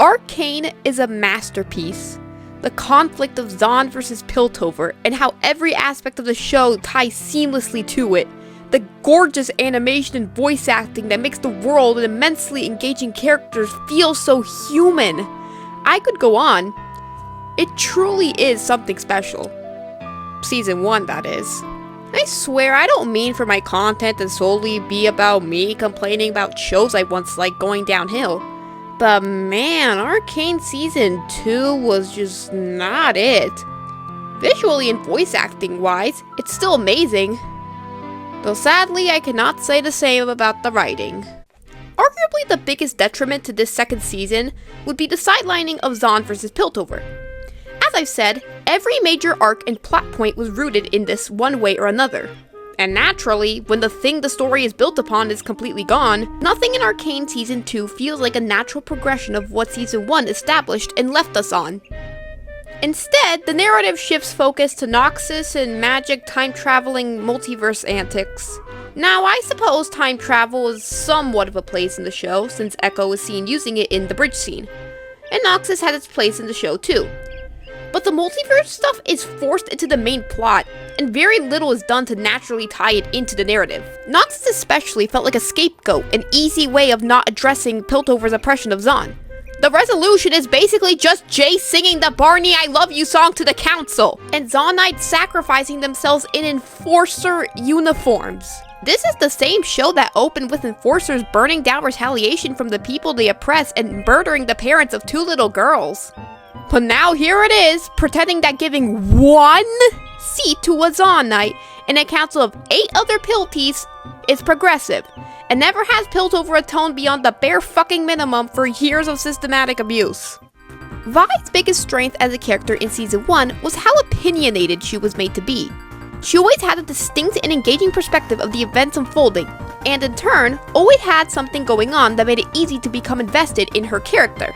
Arcane is a masterpiece. The conflict of 𝒂𝒏𝒆 versus Piltover, and how every aspect of the show ties seamlessly to it. The gorgeous animation and voice acting that makes the world and immensely engaging characters feel so human. I could go on. It truly is something special. Season 1, that is. I swear I don't mean for my content to solely be about me complaining about shows I once liked going downhill. But man, Arcane Season 2 was just not it. Visually and voice acting wise, it's still amazing. Though sadly, I cannot say the same about the writing. Arguably the biggest detriment to this second season would be the sidelining of 𝒂𝒏𝒆 versus Piltover. As I've said, every major arc and plot point was rooted in this one way or another. And naturally, when the thing the story is built upon is completely gone, nothing in Arcane Season 2 feels like a natural progression of what Season 1 established and left us on. Instead, the narrative shifts focus to Noxus and magic time-traveling multiverse antics. Now, I suppose time travel is somewhat of a place in the show, since Ekko is seen using it in the bridge scene. And Noxus had its place in the show too. But the multiverse stuff is forced into the main plot, and very little is done to naturally tie it into the narrative. Noxus especially felt like a scapegoat, an easy way of not addressing Piltover's oppression of 𝒂𝒏𝒆. The resolution is basically just Jace singing the Barney I Love You song to the council, and 𝒂𝒏 Knights sacrificing themselves in enforcer uniforms. This is the same show that opened with enforcers burning down retaliation from the people they oppress and murdering the parents of 2 little girls. But now here it is, pretending that giving 1 seat to a �𝒂 Knight in a council of 8 other Pilties is progressive, and never has Piltover atoned beyond the bare fucking minimum for years of systematic abuse. Vi's biggest strength as a character in Season 1 was how opinionated she was made to be. She always had a distinct and engaging perspective of the events unfolding, and in turn, always had something going on that made it easy to become invested in her character.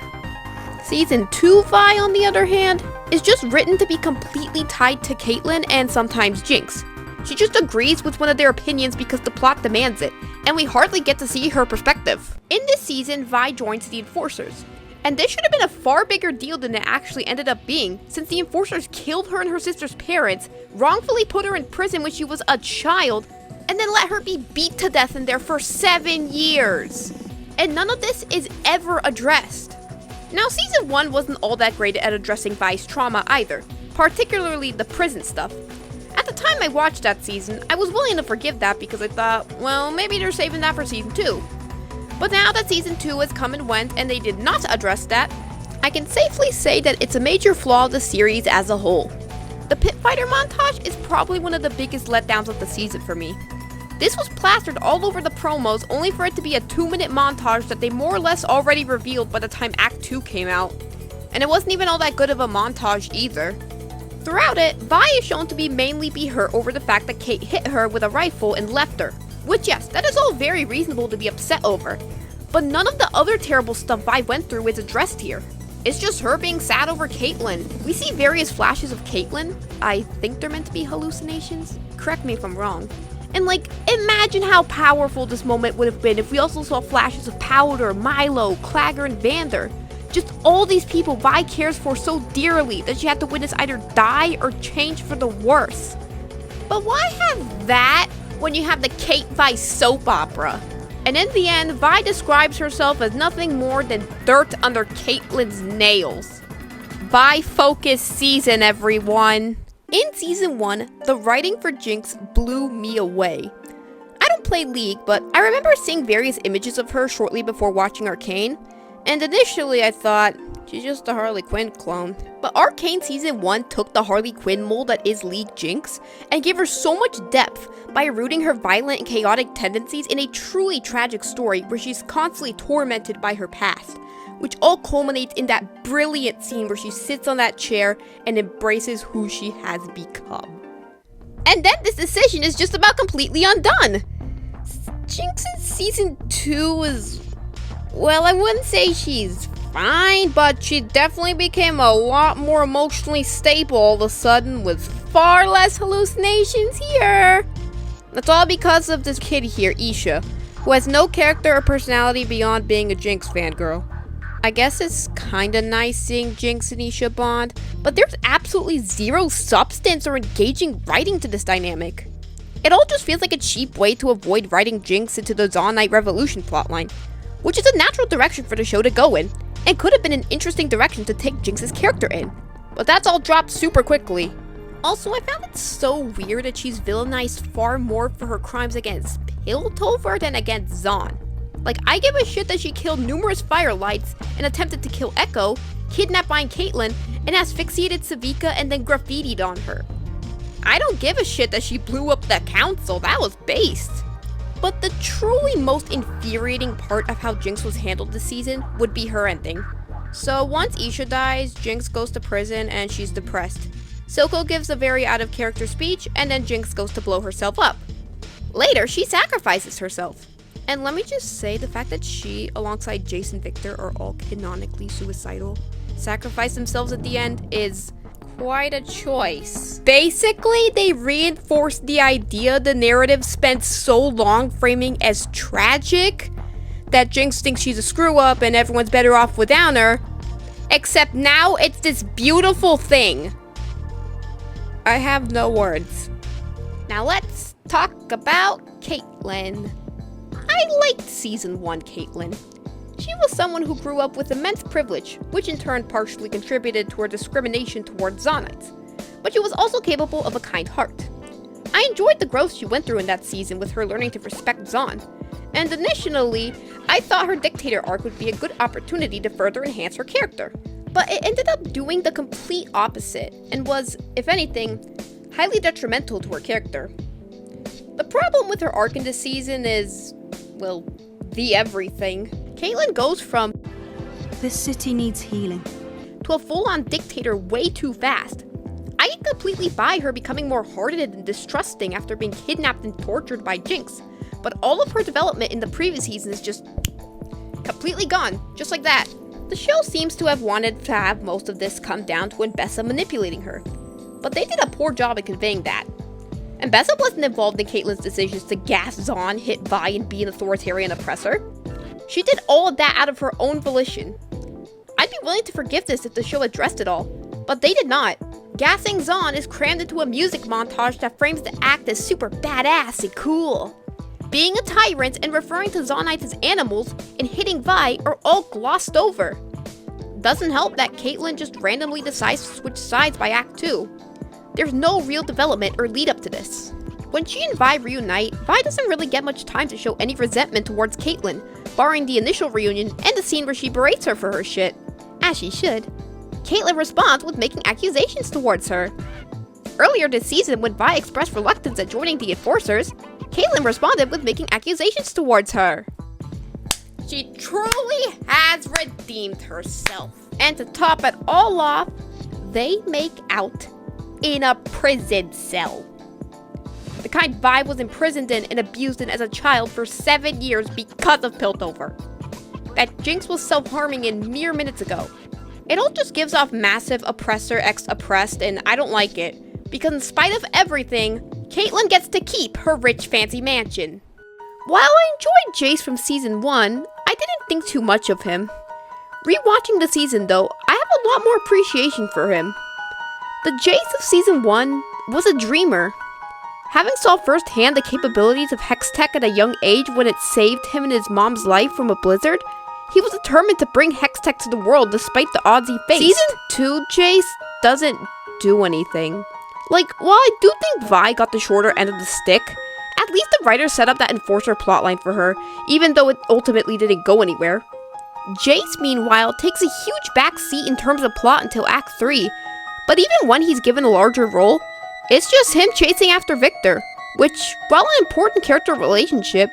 Season 2 Vi, on the other hand, is just written to be completely tied to Caitlyn and sometimes Jinx. She just agrees with one of their opinions because the plot demands it, and we hardly get to see her perspective. In this season, Vi joins the Enforcers, and this should have been a far bigger deal than it actually ended up being, since the Enforcers killed her and her sister's parents, wrongfully put her in prison when she was a child, and then let her be beat to death in there for 7 years. And none of this is ever addressed. Now, Season 1 wasn't all that great at addressing Vi's trauma either, particularly the prison stuff. At the time I watched that season, I was willing to forgive that because I thought, well, maybe they're saving that for Season 2. But now that Season 2 has come and went and they did not address that, I can safely say that it's a major flaw of the series as a whole. The pit fighter montage is probably one of the biggest letdowns of the season for me. This was plastered all over the promos only for it to be a 2-minute montage that they more or less already revealed by the time Act 2 came out. And it wasn't even all that good of a montage either. Throughout it, Vi is shown to be mainly be hurt over the fact that Kate hit her with a rifle and left her. Which yes, that is all very reasonable to be upset over. But none of the other terrible stuff Vi went through is addressed here. It's just her being sad over Caitlyn. We see various flashes of Caitlyn. I think they're meant to be hallucinations. Correct me if I'm wrong. And like, imagine how powerful this moment would have been if we also saw flashes of Powder, Milo, Clagger, and Vander. Just all these people Vi cares for so dearly that she had to witness either die or change for the worse. But why have that when you have the CaitVi soap opera? And in the end, Vi describes herself as nothing more than dirt under Caitlyn's nails. Vi focus season, everyone. In Season 1, the writing for Jinx blew me away. I don't play League, but I remember seeing various images of her shortly before watching Arcane, and initially I thought, she's just a Harley Quinn clone. But Arcane Season 1 took the Harley Quinn mold that is League Jinx, and gave her so much depth by rooting her violent and chaotic tendencies in a truly tragic story where she's constantly tormented by her past. Which all culminates in that brilliant scene where she sits on that chair and embraces who she has become. And then this decision is just about completely undone. Jinx's Season 2 is, well, I wouldn't say she's fine, but she definitely became a lot more emotionally stable all of a sudden with far less hallucinations here. That's all because of this kid here, Isha, who has no character or personality beyond being a Jinx fangirl. I guess it's kinda nice seeing Jinx and Isha bond, but there's absolutely zero substance or engaging writing to this dynamic. It all just feels like a cheap way to avoid writing Jinx into the Zaunite Revolution plotline, which is a natural direction for the show to go in, and could have been an interesting direction to take Jinx's character in. But that's all dropped super quickly. Also, I found it so weird that she's villainized far more for her crimes against Piltover than against Zaun. Like, I give a shit that she killed numerous firelights and attempted to kill Ekko, kidnapped Caitlyn, and asphyxiated 𝑨𝒂𝒄𝒂 and then graffitied on her. I don't give a shit that she blew up the council, that was based. But the truly most infuriating part of how Jinx was handled this season would be her ending. So once Isha dies, Jinx goes to prison and she's depressed. 𝒂𝒄𝒂 gives a very out of character speech and then Jinx goes to blow herself up. Later, she sacrifices herself. And let me just say, the fact that she, alongside Jace and Viktor, are all canonically suicidal, sacrifice themselves at the end, is quite a choice. Basically, they reinforced the idea the narrative spent so long framing as tragic, that Jinx thinks she's a screw-up and everyone's better off without her, except now it's this beautiful thing. I have no words. Now let's talk about Caitlyn. I liked Season 1 Caitlyn. She was someone who grew up with immense privilege, which in turn partially contributed to her discrimination towards Zaunites, but she was also capable of a kind heart. I enjoyed the growth she went through in that season with her learning to respect Zaun, and initially, I thought her dictator arc would be a good opportunity to further enhance her character, but it ended up doing the complete opposite, and was, if anything, highly detrimental to her character. The problem with her arc in this season is, well, the everything. Caitlyn goes from "This city needs healing" to a full-on dictator way too fast. I can completely buy her becoming more hardened and distrusting after being kidnapped and tortured by Jinx, but all of her development in the previous season is just completely gone, just like that. The show seems to have wanted to have most of this come down to Ambessa manipulating her, but they did a poor job at conveying that. Ambessa wasn't involved in Caitlyn's decisions to gas Zaun, hit Vi, and be an authoritarian oppressor. She did all of that out of her own volition. I'd be willing to forgive this if the show addressed it all, but they did not. Gassing Zaun is crammed into a music montage that frames the act as super badass and cool. Being a tyrant and referring to Zaunites as animals and hitting Vi are all glossed over. Doesn't help that Caitlyn just randomly decides to switch sides by Act 2. There's no real development or lead up to this. When she and Vi reunite, Vi doesn't really get much time to show any resentment towards Caitlyn, barring the initial reunion and the scene where she berates her for her shit. As she should. Caitlyn responds with making accusations towards her. Earlier this season, when Vi expressed reluctance at joining the Enforcers, Caitlyn responded with making accusations towards her. She truly has redeemed herself. And to top it all off, they make out in a prison cell. The kind Vi was imprisoned in and abused in as a child for 7 years because of Piltover. That Jinx was self-harming in mere minutes ago. It all just gives off massive oppressor x oppressed, and I don't like it, because in spite of everything, Caitlyn gets to keep her rich fancy mansion. While I enjoyed Jace from Season 1, I didn't think too much of him. Rewatching the season though, I have a lot more appreciation for him. The Jace of Season 1 was a dreamer. Having saw firsthand the capabilities of Hextech at a young age when it saved him and his mom's life from a blizzard, he was determined to bring Hextech to the world despite the odds he faced. Season 2 Jace doesn't do anything. Like, while I do think Vi got the shorter end of the stick, at least the writers set up that Enforcer plotline for her, even though it ultimately didn't go anywhere. Jace, meanwhile, takes a huge backseat in terms of plot until Act 3, but even when he's given a larger role, it's just him chasing after Viktor, which, while an important character relationship,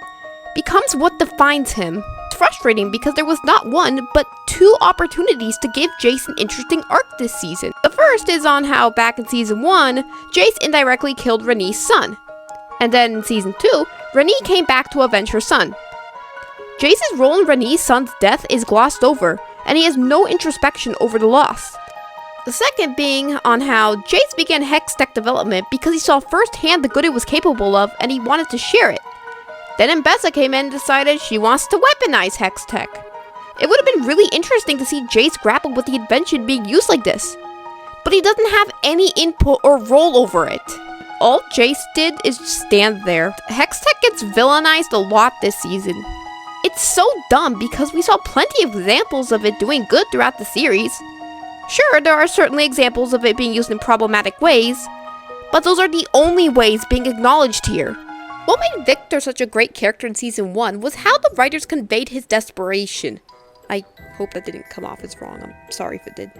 becomes what defines him. It's frustrating because there was not one, but 2 opportunities to give Jace an interesting arc this season. The first is on how, back in Season 1, Jace indirectly killed Rhaenys' son. And then in Season 2, Rhaenys came back to avenge her son. Jace's role in Rhaenys' son's death is glossed over, and he has no introspection over the loss. The second being on how Jace began Hextech development because he saw firsthand the good it was capable of and he wanted to share it. Then Ambessa came in and decided she wants to weaponize Hextech. It would have been really interesting to see Jace grapple with the invention being used like this. But he doesn't have any input or role over it. All Jace did is just stand there. Hextech gets villainized a lot this season. It's so dumb because we saw plenty of examples of it doing good throughout the series. Sure, there are certainly examples of it being used in problematic ways, but those are the only ways being acknowledged here. What made Viktor such a great character in Season 1 was how the writers conveyed his desperation. I hope that didn't come off as wrong. I'm sorry if it did.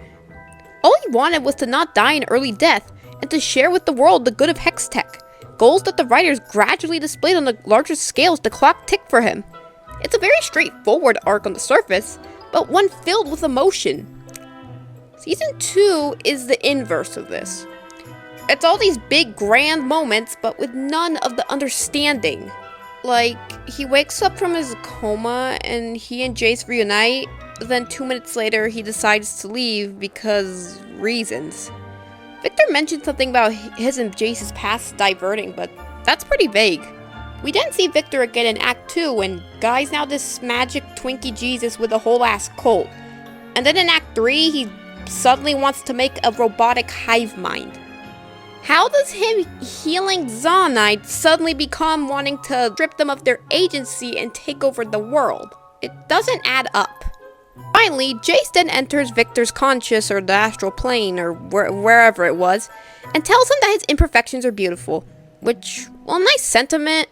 All he wanted was to not die an early death, and to share with the world the good of Hextech, goals that the writers gradually displayed on the larger scales the clock ticked for him. It's a very straightforward arc on the surface, but one filled with emotion. Season 2 is the inverse of this. It's all these big grand moments, but with none of the understanding. Like, he wakes up from his coma and he and Jace reunite, then 2 minutes later he decides to leave because reasons. Viktor mentioned something about his and Jace's past diverting, but that's pretty vague. We didn't see Viktor again in Act 2, and Guy's now this magic Twinkie Jesus with a whole ass cult. And then in Act 3, he suddenly wants to make a robotic hive mind. How does him healing Zaunite suddenly become wanting to strip them of their agency and take over the world? It doesn't add up. Finally, Jace then enters Viktor's conscious or the astral plane or wherever it was, and tells him that his imperfections are beautiful, which, while a nice sentiment,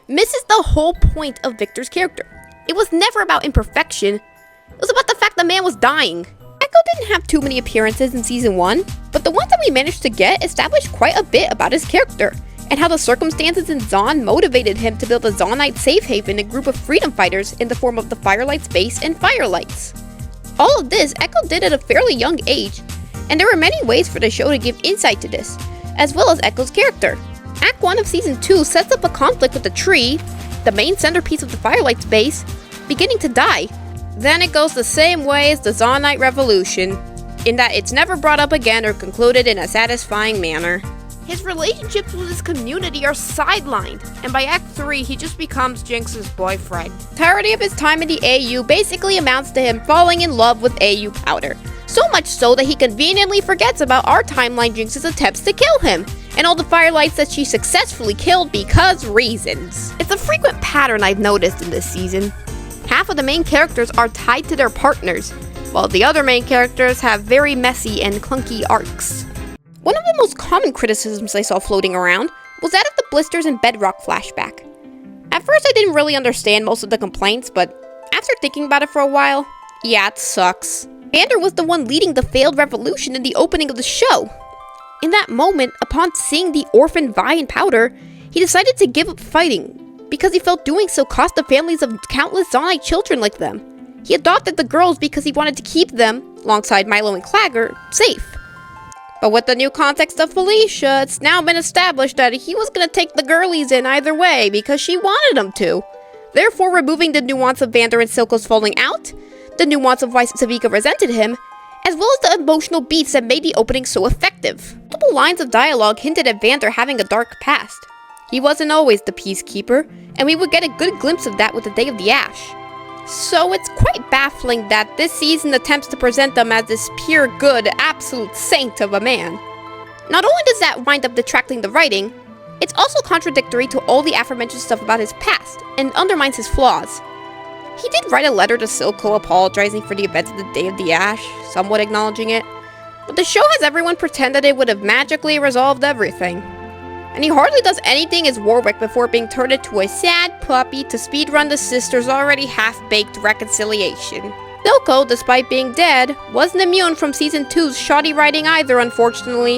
misses the whole point of Viktor's character. It was never about imperfection, it was about the fact the man was dying. Ekko didn't have too many appearances in Season 1, but the ones that we managed to get established quite a bit about his character, and how the circumstances in Zaun motivated him to build a Zaunite safe haven and group of freedom fighters in the form of the Firelight Space and Firelights. All of this Ekko did at a fairly young age, and there were many ways for the show to give insight to this, as well as Ekko's character. Act 1 of Season 2 sets up a conflict with the tree, the main centerpiece of the Firelight Space, beginning to die. Then it goes the same way as the Zaunite Revolution, in that it's never brought up again or concluded in a satisfying manner. His relationships with his community are sidelined, and by Act 3 he just becomes Jinx's boyfriend. The entirety of his time in the AU basically amounts to him falling in love with AU Powder, so much so that he conveniently forgets about our timeline Jinx's attempts to kill him, and all the Firelights that she successfully killed because reasons. It's a frequent pattern I've noticed in this season. Half of the main characters are tied to their partners, while the other main characters have very messy and clunky arcs. One of the most common criticisms I saw floating around was that of the Blisters and Bedrock flashback. At first I didn't really understand most of the complaints, but after thinking about it for a while, yeah, it sucks. Vander was the one leading the failed revolution in the opening of the show. In that moment, upon seeing the orphaned Vi and Powder, he decided to give up fighting, because he felt doing so cost the families of countless Zaunite children like them. He adopted the girls because he wanted to keep them, alongside Milo and Clagger, safe. But with the new context of Felicia, it's now been established that he was going to take the girlies in either way because she wanted him to. Therefore, removing the nuance of Vander and Silco's falling out, the nuance of why 𝒂𝒏𝒄𝒂 resented him, as well as the emotional beats that made the opening so effective. Multiple lines of dialogue hinted at Vander having a dark past. He wasn't always the peacekeeper, and we would get a good glimpse of that with the Day of the Ash. So it's quite baffling that this season attempts to present them as this pure good, absolute saint of a man. Not only does that wind up detracting the writing, it's also contradictory to all the aforementioned stuff about his past, and undermines his flaws. He did write a letter to Silco apologizing for the events of the Day of the Ash, somewhat acknowledging it, but the show has everyone pretend that it would have magically resolved everything. And he hardly does anything as 𝑧𝒄𝒄 before being turned into a sad puppy to speedrun the sisters' already half-baked reconciliation. Silco, despite being dead, wasn't immune from Season 2's shoddy writing either, unfortunately.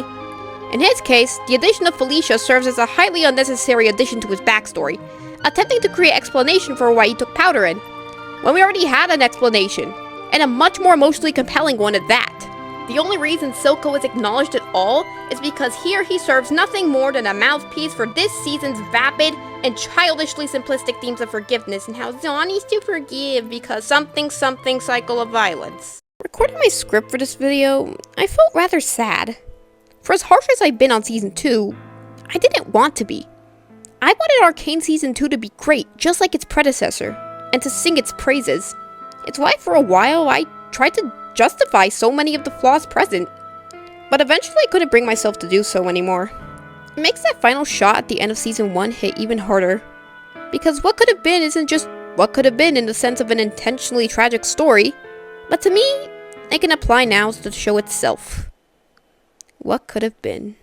In his case, the addition of Felicia serves as a highly unnecessary addition to his backstory, attempting to create explanation for why he took Powder in, when we already had an explanation, and a much more emotionally compelling one at that. The only reason Silco is acknowledged at all is because here he serves nothing more than a mouthpiece for this season's vapid and childishly simplistic themes of forgiveness and how Zaun needs to forgive because something cycle of violence. Recording my script for this video, I felt rather sad. For as harsh as I've been on Season 2, I didn't want to be. I wanted Arcane Season 2 to be great, just like its predecessor, and to sing its praises. It's why for a while I tried to justify so many of the flaws present, but eventually I couldn't bring myself to do so anymore. It makes that final shot at the end of Season 1 hit even harder, because what could have been isn't just what could have been in the sense of an intentionally tragic story, but to me, it can apply now to the show itself. What could have been?